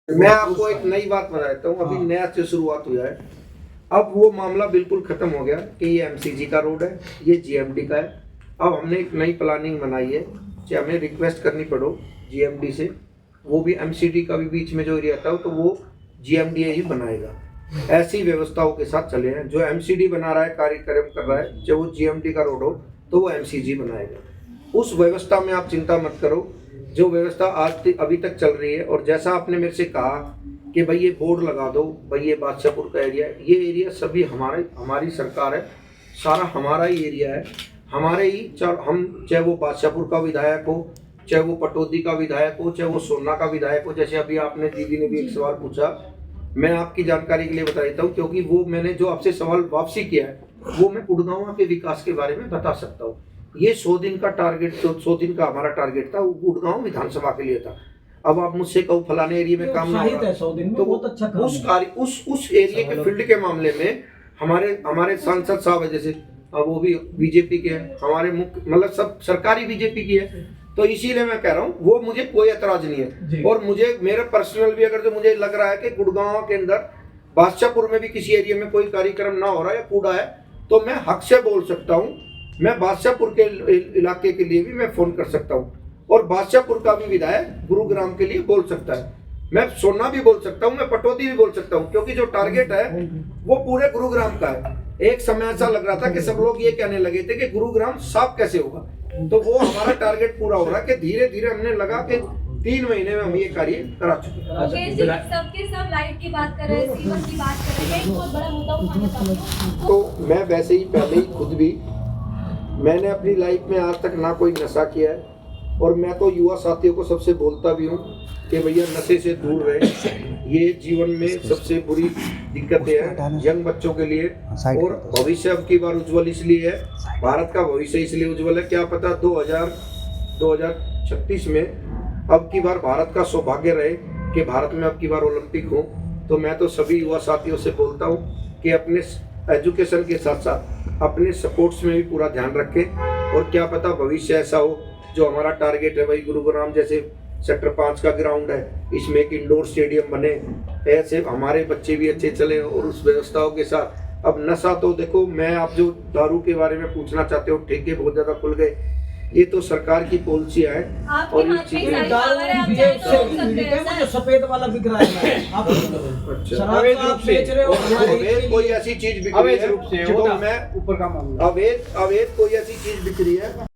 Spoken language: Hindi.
मैं आपको एक नई बात बताता हूँ। अभी नया से शुरुआत हुआ है। अब वो मामला बिल्कुल खत्म हो गया कि ये एमसीजी का रोड है, ये जीएमडी का है। अब हमने एक नई प्लानिंग बनाई है कि हमें रिक्वेस्ट करनी पड़ो जीएमडी से, वो भी एमसीडी का भी बीच में जो एरिया था तो वो जीएमडी ही बनाएगा। ऐसी व्यवस्थाओं के साथ चले हैं। जो एमसीडी बना रहा है, कार्यक्रम कर रहा है, चाहे वो जीएमडी का रोड हो तो वो एमसीजी बनाएगा। उस व्यवस्था में आप चिंता मत करो। जो व्यवस्था आज अभी तक चल रही है, और जैसा आपने मेरे से कहा कि भाई ये बोर्ड लगा दो, भाई ये बादशाहपुर का एरिया है, ये एरिया सभी हमारी सरकार है, सारा हमारा ही एरिया है, हमारे ही। हम चाहे वो बादशाहपुर का विधायक हो, चाहे वो पटौदी का विधायक हो, चाहे वो सोना का विधायक हो। जैसे अभी आपने दीदी ने भी एक सवाल पूछा, मैं आपकी जानकारी के लिए बता देता हूँ, क्योंकि वो मैंने जो आपसे सवाल वापसी किया है वो मैं गुड़गांव के विकास के बारे में बता सकता हूँ। ये 100 दिन का टारगेट, 100 दिन का हमारा टारगेट था, वो गुड़गांव विधानसभा के लिए था। अब आप मुझसे कहो फलाने एरिया में काम नहीं है, तो बहुत अच्छा उस एरिया के फील्ड के मामले में हमारे सांसद साहब है, जैसे वो भी बीजेपी के हैं, हमारे मुख्य मतलब सब सरकारी बीजेपी की है। तो इसीलिए मैं कह रहा हूँ वो मुझे कोई एतराज नहीं है। और मुझे मेरा पर्सनल भी अगर जो मुझे लग रहा है कि गुड़गांव के अंदर बादशाहपुर में भी किसी एरिया में कोई कार्यक्रम ना हो रहा है या कूड़ा है, तो मैं हक से बोल सकता हूँ। मैं बादशाहपुर के इलाके के लिए भी मैं फोन कर सकता हूँ, और बादशाहपुर का भी विधायक गुरुग्राम के लिए बोल सकता है। मैं सोना भी बोल सकता हूँ, मैं पटौदी भी बोल सकता हूँ, क्योंकि जो टारगेट है वो पूरे गुरुग्राम का है। एक समय ऐसा लग रहा था कि सब लोग ये कहने लगे थे कि गुरुग्राम साफ कैसे होगा, तो वो हमारा टारगेट पूरा हो रहा है कि धीरे धीरे हमने लगा के 3 महीने में हम ये कार्य करा चुके हैं। सबके सब लाइट की बात कर रहे हैं, सीवन की बात कर रहे हैं, एक बहुत बड़ा मुद्दा उठाना चाहती हूं। तो मैं वैसे ही पहले ही खुद भी, मैंने अपनी लाइफ में आज तक ना कोई नशा किया है, और मैं तो युवा साथियों को सबसे बोलता भी हूँ कि भैया नशे से दूर रहे। ये जीवन में सबसे बुरी दिक्कतें हैं यंग बच्चों के लिए, और भविष्य अब की बार उज्जवल इसलिए है, भारत का भविष्य इसलिए उज्जवल है, क्या पता 2036 में अब की बार भारत का सौभाग्य रहे कि भारत में अब की बार ओलंपिक हो। तो मैं तो सभी युवा साथियों से बोलता हूँ कि अपने एजुकेशन के साथ साथ अपने स्पोर्ट्स में भी पूरा ध्यान रखें, और क्या पता भविष्य ऐसा हो जो हमारा टारगेट है भाई गुरुग्राम जैसे सेक्टर 5 का ग्राउंड है, इसमें एक इंडोर स्टेडियम बने, ऐसे हमारे बच्चे भी अच्छे चले, और उस व्यवस्थाओं के साथ। अब नशा तो देखो, मैं आप जो दारू के बारे में पूछना चाहते हो, ठेके बहुत ज्यादा खुल गए, ये तो सरकार की पॉलिसियां है। और इस चीज सफेद वाला बिक रहा है, आप अवैध रूप से कोई ऐसी चीज बिक रही है, अवैध कोई ऐसी चीज बिक रही है